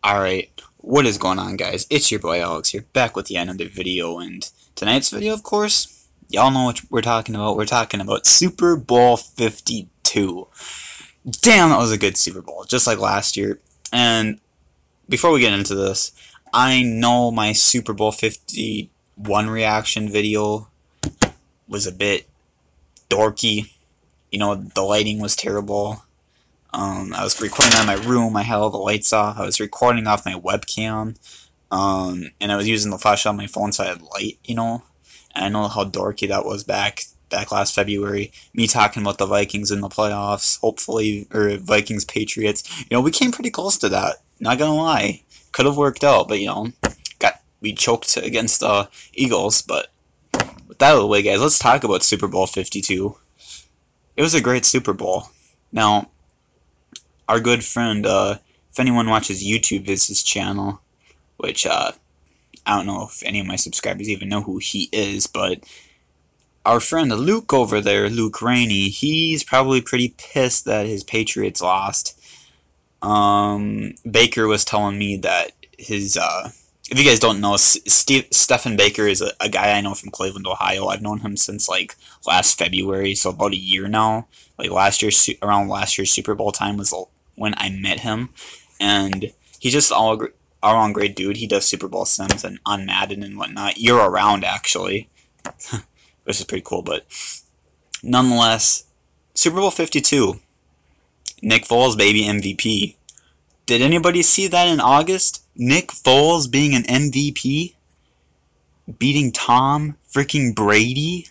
Alright, what is going on, guys? It's your boy Alex here, back with yet another video, and tonight's video, of course, y'all know what we're talking about. We're talking about Super Bowl 52. Damn, that was a good Super Bowl, just like last year. And before we get into this, I know my Super Bowl 51 reaction video was a bit dorky. You know, the lighting was terrible. I was recording out of my room, I had all the lights off, I was recording off my webcam, and I was using the flashlight on my phone so I had light, you know, and I know how dorky that was back last February, me talking about the Vikings in the playoffs, hopefully, or Vikings Patriots, you know, we came pretty close to that, not gonna lie, could have worked out, but, you know, we choked against the Eagles, but with that out of the way, guys, let's talk about Super Bowl 52. It was a great Super Bowl. Now, our good friend, if anyone watches YouTube, is his channel, which, I don't know if any of my subscribers even know who he is, but our friend Luke over there, Luke Rainey, he's probably pretty pissed that his Patriots lost. Baker was telling me that his, if you guys don't know, Stephen Baker is a guy I know from Cleveland, Ohio. I've known him since, like, last February, so about a year now. Like, around last year's Super Bowl time was when I met him, and he's just all around great dude. He does Super Bowl sims and on Madden and whatnot, year around, actually, which is pretty cool, but nonetheless, Super Bowl 52, Nick Foles, baby, MVP. Did anybody see that in August? Nick Foles being an MVP? Beating Tom freaking Brady?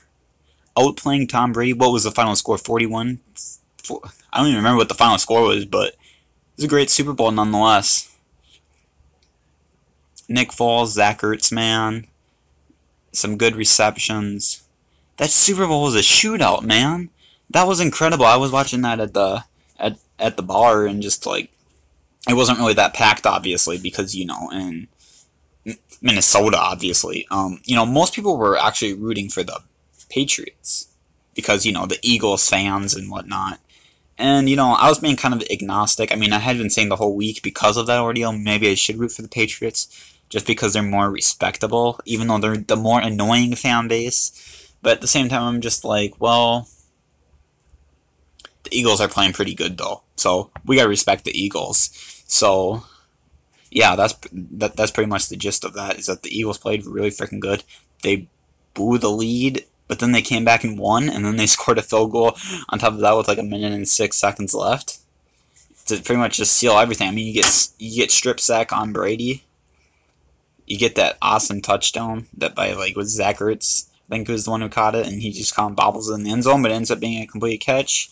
Outplaying Tom Brady? What was the final score? 41? I don't even remember what the final score was, but it was a great Super Bowl nonetheless. Nick Foles, Zach Ertz, man. Some good receptions. That Super Bowl was a shootout, man. That was incredible. I was watching that at the bar, and just, like, it wasn't really that packed, obviously, because, you know, in Minnesota, obviously. You know, most people were actually rooting for the Patriots because, you know, the Eagles fans and whatnot. And, you know, I was being kind of agnostic. I mean, I had been saying the whole week because of that ordeal, maybe I should root for the Patriots just because they're more respectable, even though they're the more annoying fan base. But at the same time, I'm just like, well, the Eagles are playing pretty good, though. So we gotta respect the Eagles. So, yeah, that's pretty much the gist of that, is that the Eagles played really freaking good. They blew the lead, but then they came back and won, and then they scored a field goal on top of that with like a minute and 6 seconds left to pretty much just seal everything. I mean, you get strip sack on Brady. You get that awesome touchdown that by, like, with Zach Ertz, I think, was the one who caught it, and he just kind of bobbles it in the end zone, but it ends up being a complete catch.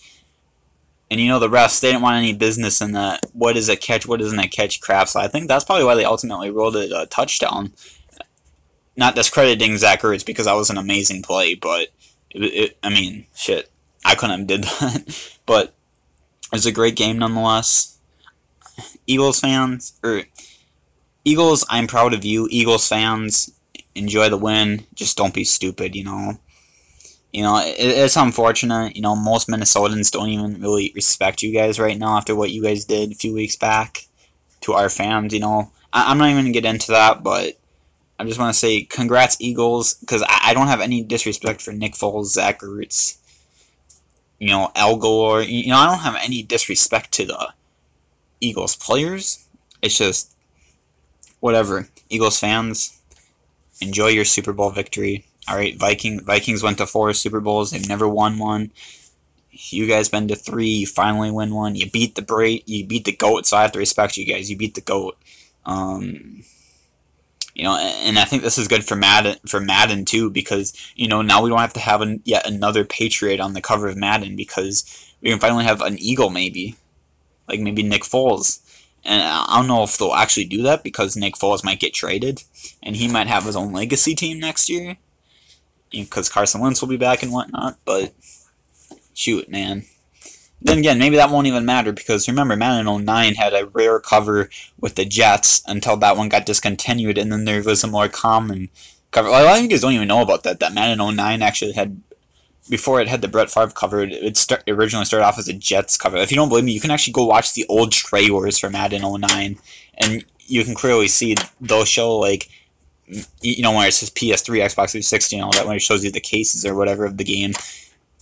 And, you know, the refs, they didn't want any business in that what is a catch, what isn't a catch crap, so I think that's probably why they ultimately ruled it a touchdown. Not discrediting Zach Ertz because that was an amazing play, but, I mean, shit, I couldn't have did that. But it was a great game nonetheless. Eagles fans, Eagles, I'm proud of you. Eagles fans, enjoy the win. Just don't be stupid, you know. You know, it's unfortunate. You know, most Minnesotans don't even really respect you guys right now after what you guys did a few weeks back to our fans, you know. I'm not even going to get into that, but I just want to say congrats, Eagles, because I don't have any disrespect for Nick Foles, Zach Ertz, you know, Al Gore. You know, I don't have any disrespect to the Eagles players. It's just, whatever. Eagles fans, enjoy your Super Bowl victory. Alright, Vikings went to 4 Super Bowls. They've never won one. You guys been to 3. You finally win one. You beat the GOAT, so I have to respect you guys. You beat the GOAT. You know, and I think this is good for Madden too, because, you know, now we don't have to have yet another Patriot on the cover of Madden, because we can finally have an Eagle, maybe. Like, maybe Nick Foles. And I don't know if they'll actually do that, because Nick Foles might get traded, and he might have his own legacy team next year, because Carson Wentz will be back and whatnot, but shoot, man. Then again, maybe that won't even matter, because remember, Madden 09 had a rare cover with the Jets until that one got discontinued, and then there was a more common cover. Well, a lot of you guys don't even know about that Madden 09 actually had, before it had the Brett Favre cover, it originally started off as a Jets cover. If you don't believe me, you can actually go watch the old trailers for Madden 09, and you can clearly see they'll show like where it says PS3, Xbox 360, and all that when it shows you the cases or whatever of the game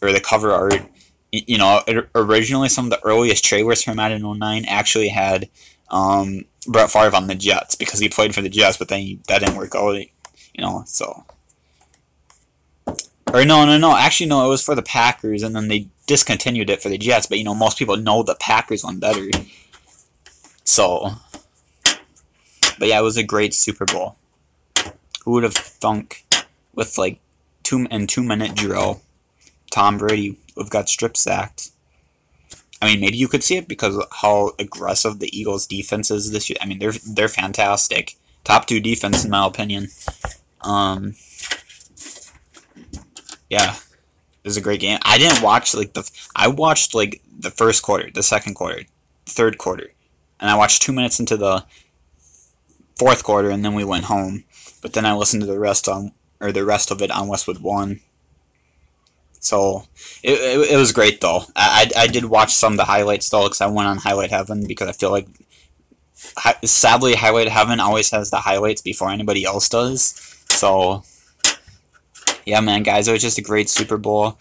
or the cover art. Originally some of the earliest trailers for Madden 09 actually had Brett Favre on the Jets because he played for the Jets, but then that didn't work out. So. Or no. Actually, no, it was for the Packers, and then they discontinued it for the Jets. But, most people know the Packers one better. So, but yeah, it was a great Super Bowl. Who would have thunk with, like, 2-minute drill, Tom Brady would have got strip sacked. I mean, maybe you could see it because of how aggressive the Eagles' defense is this year. I mean, they're fantastic. Top 2 defense, in my opinion. Yeah, it was a great game. I didn't watch I watched the first quarter, the second quarter, the third quarter, and I watched 2 minutes into the fourth quarter, and then we went home. But then I listened to the rest of it on Westwood One. So it was great though. I did watch some of the highlights though because I went on Highlight Heaven because I feel like sadly Highlight Heaven always has the highlights before anybody else does. So. Yeah, man, guys, it was just a great Super Bowl.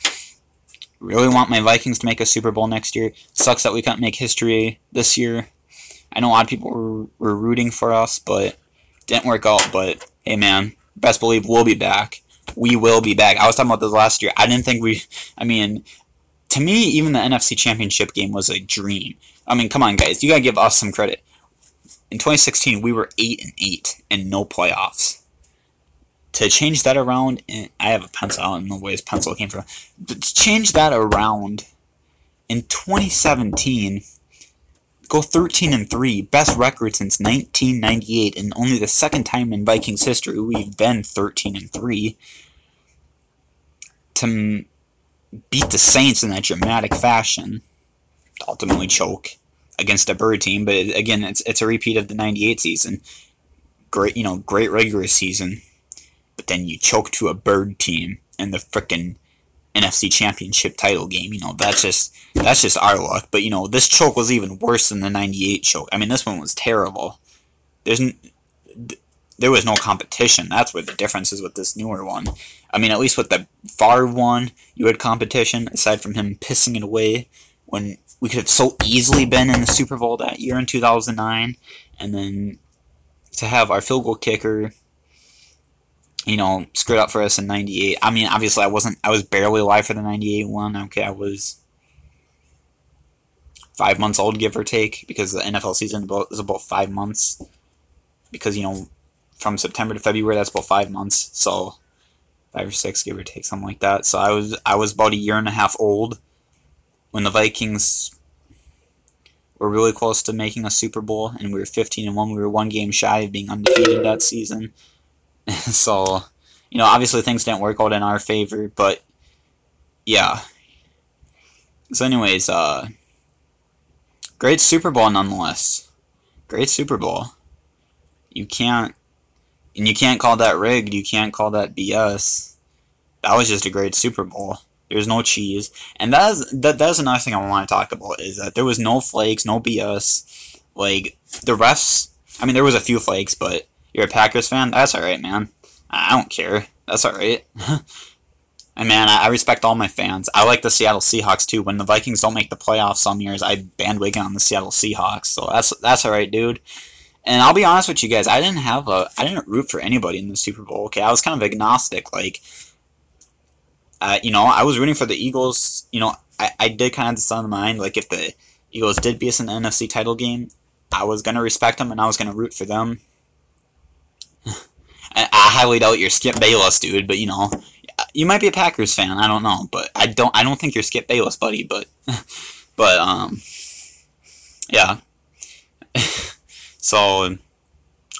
Really want my Vikings to make a Super Bowl next year. Sucks that we couldn't make history this year. I know a lot of people were rooting for us, but it didn't work out. But, hey, man, best believe we'll be back. We will be back. I was talking about this last year. I didn't think to me, even the NFC Championship game was a dream. I mean, come on, guys. You got to give us some credit. In 2016, we were 8-8 and no playoffs. To change that around, I have a pencil. I don't know where his pencil came from. But to change that around in 2017, go 13-3, best record since 1998, and only the second time in Vikings history we've been 13-3. To beat the Saints in that dramatic fashion, to ultimately choke against a Bird team, but again, it's a repeat of the '98 season. Great, great regular season. But then you choke to a Bird team in the frickin' NFC Championship title game. That's just our luck. But this choke was even worse than the '98 choke. I mean, this one was terrible. There was no competition. That's where the difference is with this newer one. I mean, at least with the Favre one, you had competition aside from him pissing it away when we could have so easily been in the Super Bowl that year in 2009, and then to have our field goal kicker. Screwed up for us in '98. I mean, obviously, I was barely alive for the '98 one. Okay, I was 5 months old, give or take, because the NFL season is about 5 months. Because, from September to February, that's about 5 months. So, 5 or 6, give or take, something like that. So, I was about a year and a half old when the Vikings were really close to making a Super Bowl, and we were 15-1. We were 1 game shy of being undefeated that season. So, obviously things didn't work out in our favor, but, yeah. So anyways, great Super Bowl nonetheless. Great Super Bowl. You can't call that rigged, you can't call that BS. That was just a great Super Bowl. There's no cheese. And that's another thing I want to talk about, is that there was no flakes, no BS. Like, the refs, I mean, there was a few flakes, but you're a Packers fan? That's alright, man. I don't care. That's alright. And man, I respect all my fans. I like the Seattle Seahawks too. When the Vikings don't make the playoffs some years, I bandwagon on the Seattle Seahawks. So that's alright, dude. And I'll be honest with you guys, I didn't root for anybody in the Super Bowl. Okay, I was kind of agnostic. Like, I was rooting for the Eagles. I did kind of decide in mind, like, if the Eagles did beat us in the NFC title game, I was gonna respect them and I was gonna root for them. I highly doubt you're Skip Bayless, dude, but you might be a Packers fan. I don't know, but I don't think you're Skip Bayless, buddy. But yeah. So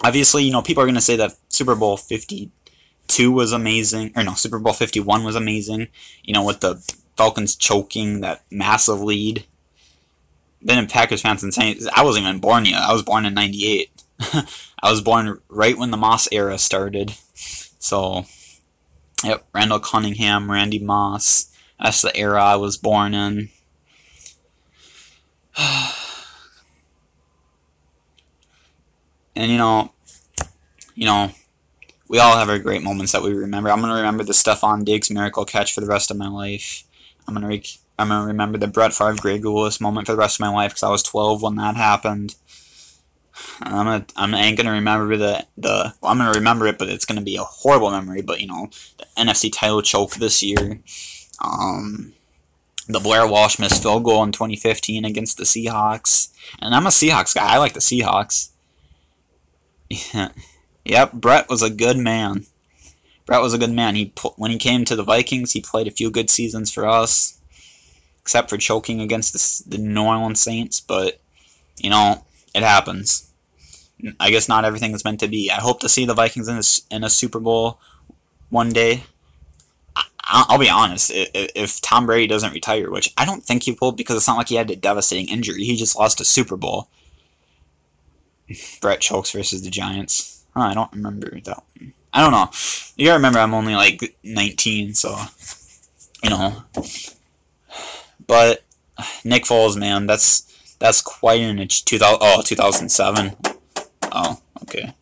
obviously, people are gonna say that Super Bowl 52 was amazing, or no, Super Bowl 51 was amazing. With the Falcons choking that massive lead. Been a Packers fan since I wasn't even born yet. I was born in '98. I was born right when the Moss era started. So, yep, Randall Cunningham, Randy Moss. That's the era I was born in. And you know, we all have our great moments that we remember. I'm gonna remember the Stephon Diggs miracle catch for the rest of my life. I'm gonna remember the Brett Favre Greg Lewis moment for the rest of my life because I was 12 when that happened. I ain't gonna remember well, I'm gonna remember it, but it's gonna be a horrible memory. But the NFC title choke this year, the Blair Walsh missed field goal in 2015 against the Seahawks, and I'm a Seahawks guy. I like the Seahawks. Yep, Brett was a good man. Brett was a good man. When he came to the Vikings, he played a few good seasons for us, except for choking against the New Orleans Saints. But it happens. I guess not everything is meant to be. I hope to see the Vikings in a Super Bowl one day. I'll be honest, if Tom Brady doesn't retire, which I don't think he will because it's not like he had a devastating injury. He just lost a Super Bowl. Brett chokes versus the Giants. I don't remember that one. I don't know. You gotta remember I'm only like 19, so, But Nick Foles, man, that's quite an 2007. Oh, okay.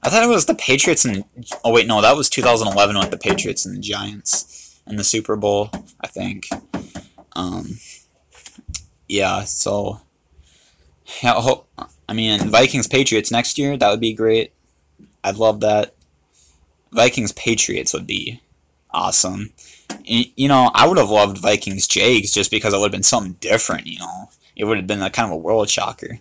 I thought it was the Patriots and... Oh, wait, no, that was 2011 with the Patriots and the Giants in the Super Bowl, I think. Yeah, so... Yeah, Vikings-Patriots next year, that would be great. I'd love that. Vikings-Patriots would be awesome. I would have loved Vikings-Jags just because it would have been something different, It would have been kind of a world shocker.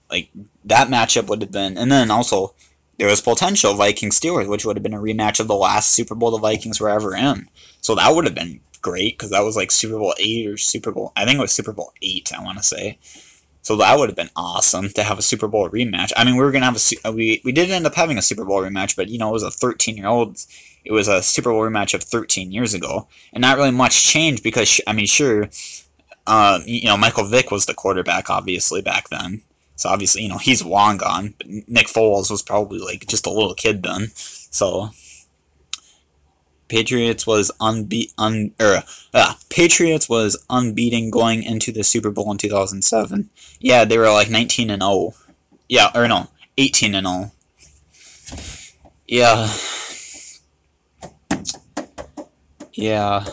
Like, that matchup would have been... And then also, there was potential Vikings-Steelers, which would have been a rematch of the last Super Bowl the Vikings were ever in. So that would have been great, because that was like Super Bowl 8 or Super Bowl... I think it was Super Bowl 8, I want to say. So that would have been awesome to have a Super Bowl rematch. I mean, we were going to have we did end up having a Super Bowl rematch, but, it was a 13-year-old... It was a Super Bowl rematch of 13 years ago. And not really much changed because, sure, Michael Vick was the quarterback, obviously, back then. So, obviously, he's long gone. But Nick Foles was probably, like, just a little kid then. So, Patriots was Patriots was unbeaten going into the Super Bowl in 2007. Yeah, they were, like, 19-0. Yeah, or no, 18-0. Yeah. Yeah.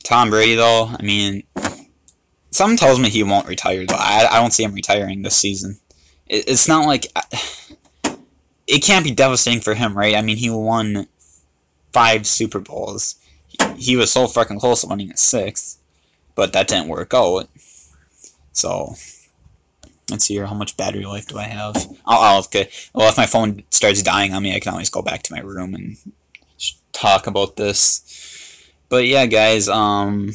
Tom Brady, though, something tells me he won't retire, though. I don't see him retiring this season. It's not like... It can't be devastating for him, right? He won 5 Super Bowls. He was so fucking close to winning a 6th. But that didn't work out. So... Let's see here. How much battery life do I have? Oh, okay. Well, if my phone starts dying on me, I can always go back to my room and talk about this. But yeah, guys, well,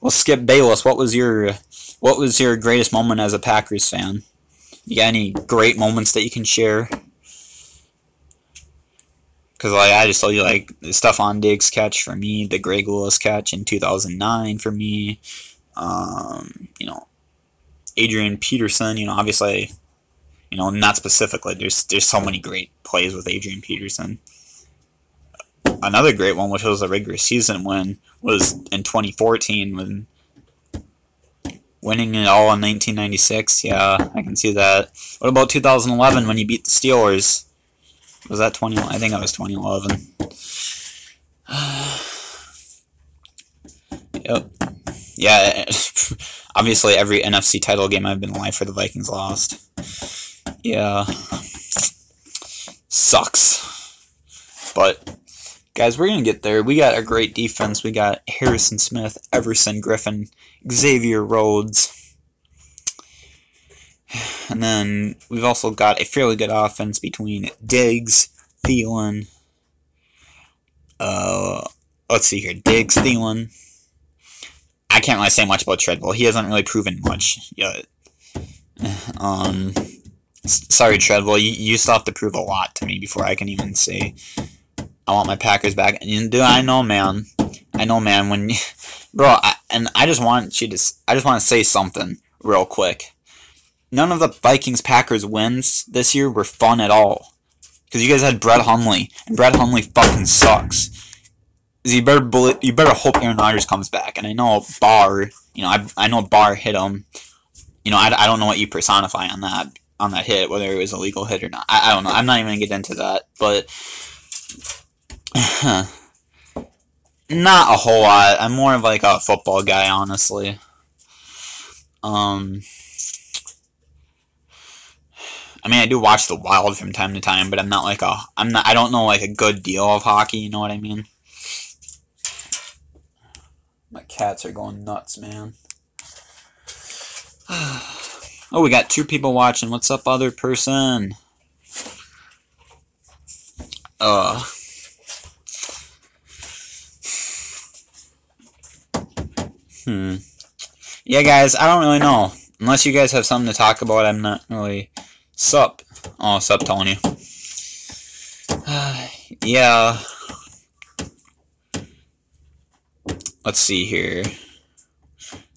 Skip Bayless, what was your greatest moment as a Packers fan? You got any great moments that you can share? Because I just told you, the Stephon Diggs catch for me, the Greg Lewis catch in 2009 for me, Adrian Peterson, obviously, not specifically. There's so many great plays with Adrian Peterson. Another great one, which was a regular season win, was in 2014 when winning it all in 1996. Yeah, I can see that. What about 2011 when you beat the Steelers? Was that 2011? I think that was 2011. Yep. Yeah, obviously every NFC title game I've been alive for the Vikings lost. Yeah. Sucks. But... Guys, we're going to get there. We got a great defense. We got Harrison Smith, Everson Griffin, Xavier Rhodes. And then we've also got a fairly good offense between Diggs, Thielen. Let's see here. Diggs, Thielen. I can't really say much about Treadwell. He hasn't really proven much yet. Sorry, Treadwell. You still have to prove a lot to me before I can even say... I want my Packers back. And dude, I know, man. When, bro, I just want to say something real quick. None of the Vikings-Packers wins this year were fun at all. Because you guys had Brett Hundley, and Brett Hundley fucking sucks. You better hope Aaron Rodgers comes back. And I know Barr, I know Barr hit him I don't know what you personify on that hit, whether it was a legal hit or not. I don't know. I'm not even gonna get into that, but not a whole lot. I'm more of like a football guy, honestly. I mean, I do watch the Wild from time to time, but I don't know like a good deal of hockey. You know what I mean? My cats are going nuts, man. Oh, we got 2 people watching. What's up, other person? Yeah, guys, I don't really know. Unless you guys have something to talk about, I'm not really... Sup? Oh, sup, Tony. Yeah. Let's see here.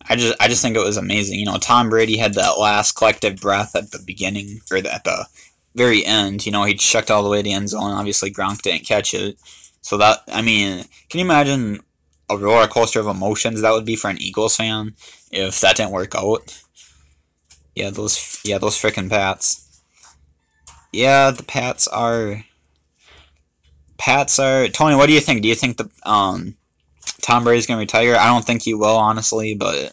I just think it was amazing. Tom Brady had that last collective breath at the beginning, or at the very end. He checked all the way to the end zone. Obviously, Gronk didn't catch it. So that, I mean, can you imagine a roller coaster of emotions that would be for an Eagles fan if that didn't work out? Yeah, those frickin' Pats. Yeah, the Pats are... Tony, what do you think? Do you think the Tom Brady's gonna retire? I don't think he will, honestly, but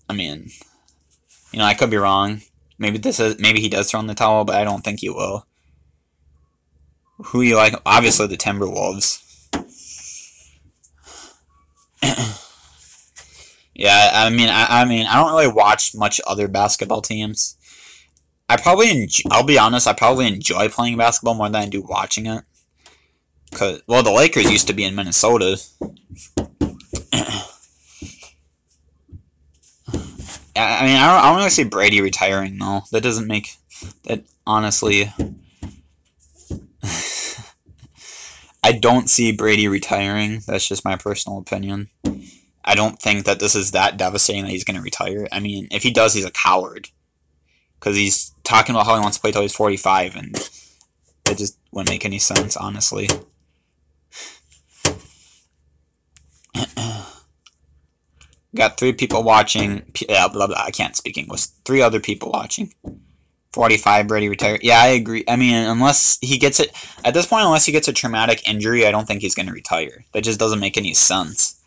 I mean, I could be wrong. Maybe he does throw in the towel, but I don't think he will. Who you like? Obviously, the Timberwolves. Yeah, I mean, I don't really watch much other basketball teams. I'll be honest, I probably enjoy playing basketball more than I do watching it. Well, the Lakers used to be in Minnesota. I mean, I don't really see Brady retiring, though. That doesn't make... That, honestly... I don't see Brady retiring. That's just my personal opinion. I don't think that this is that devastating that he's going to retire. I mean, if he does, he's a coward. Because he's talking about how he wants to play till he's 45, and it just wouldn't make any sense, honestly. Got 3 people watching. Yeah, blah, blah, I can't speak English. 3 other people watching. 45, Brady retired. Yeah, I agree. I mean, unless he gets it... At this point, unless he gets a traumatic injury, I don't think he's going to retire. That just doesn't make any sense.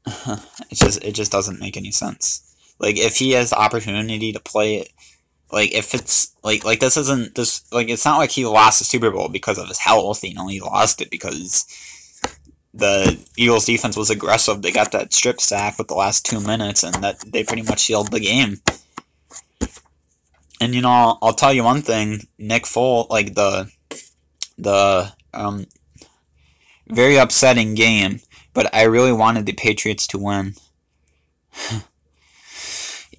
It just doesn't make any sense. Like, if he has the opportunity to play it, like, if it's, like, this isn't, this, like, it's not like he lost the Super Bowl because of his health, he lost it because the Eagles defense was aggressive. They got that strip sack with the last 2 minutes, and that they pretty much sealed the game. And, I'll tell you one thing, Nick Foles, like, the very upsetting game, but I really wanted the Patriots to win.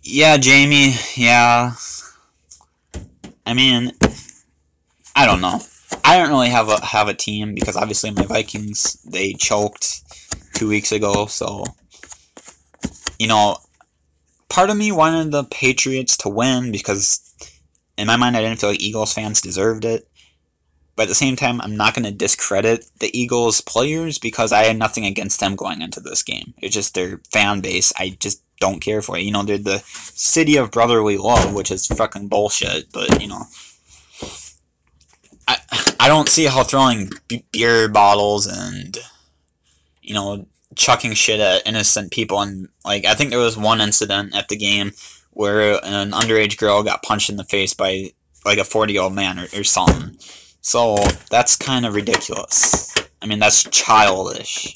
Yeah, Jamie, yeah. I mean, I don't know. I don't really have a team because obviously my Vikings, they choked 2 weeks ago, so part of me wanted the Patriots to win because in my mind I didn't feel like Eagles fans deserved it. But at the same time, I'm not going to discredit the Eagles players because I had nothing against them going into this game. It's just their fan base. I just don't care for it. They're the city of brotherly love, which is fucking bullshit. But, I don't see how throwing beer bottles and, chucking shit at innocent people. And, like, I think there was one incident at the game where an underage girl got punched in the face by, like, a 40-year-old man or something. So, that's kind of ridiculous. I mean, that's childish.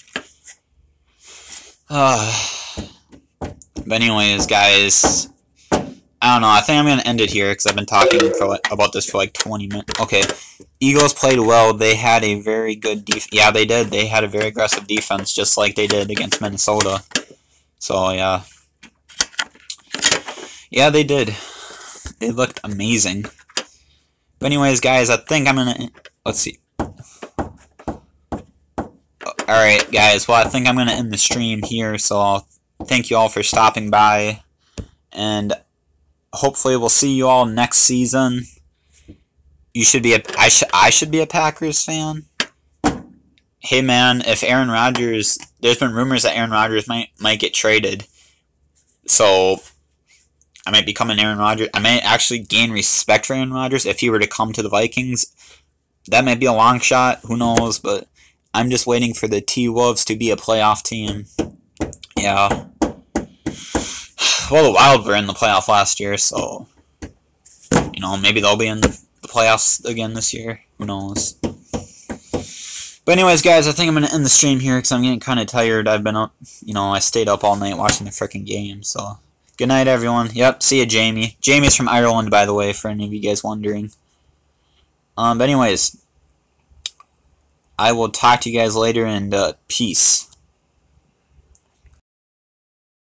But anyways, guys, I don't know. I think I'm going to end it here because I've been talking about this for like 20 minutes. Okay, Eagles played well. They had a very good defense. Yeah, they did. They had a very aggressive defense, just like they did against Minnesota. So, yeah. Yeah, they did. They looked amazing. But anyways, guys, I think I'm going to... Let's see. Alright, guys. Well, I think I'm going to end the stream here. So, thank you all for stopping by. And hopefully we'll see you all next season. You should be I should be a Packers fan. Hey, man, if Aaron Rodgers... There's been rumors that Aaron Rodgers might get traded. So I might become an Aaron Rodgers. I might actually gain respect for Aaron Rodgers if he were to come to the Vikings. That might be a long shot. Who knows? But I'm just waiting for the T-Wolves to be a playoff team. Yeah. Well, the Wild were in the playoff last year, so maybe they'll be in the playoffs again this year. Who knows? But anyways, guys, I think I'm going to end the stream here because I'm getting kind of tired. I've been up, I stayed up all night watching the freaking game. So, good night, everyone. Yep, see ya, Jamie. Jamie's from Ireland, by the way, for any of you guys wondering. But anyways, I will talk to you guys later, and peace.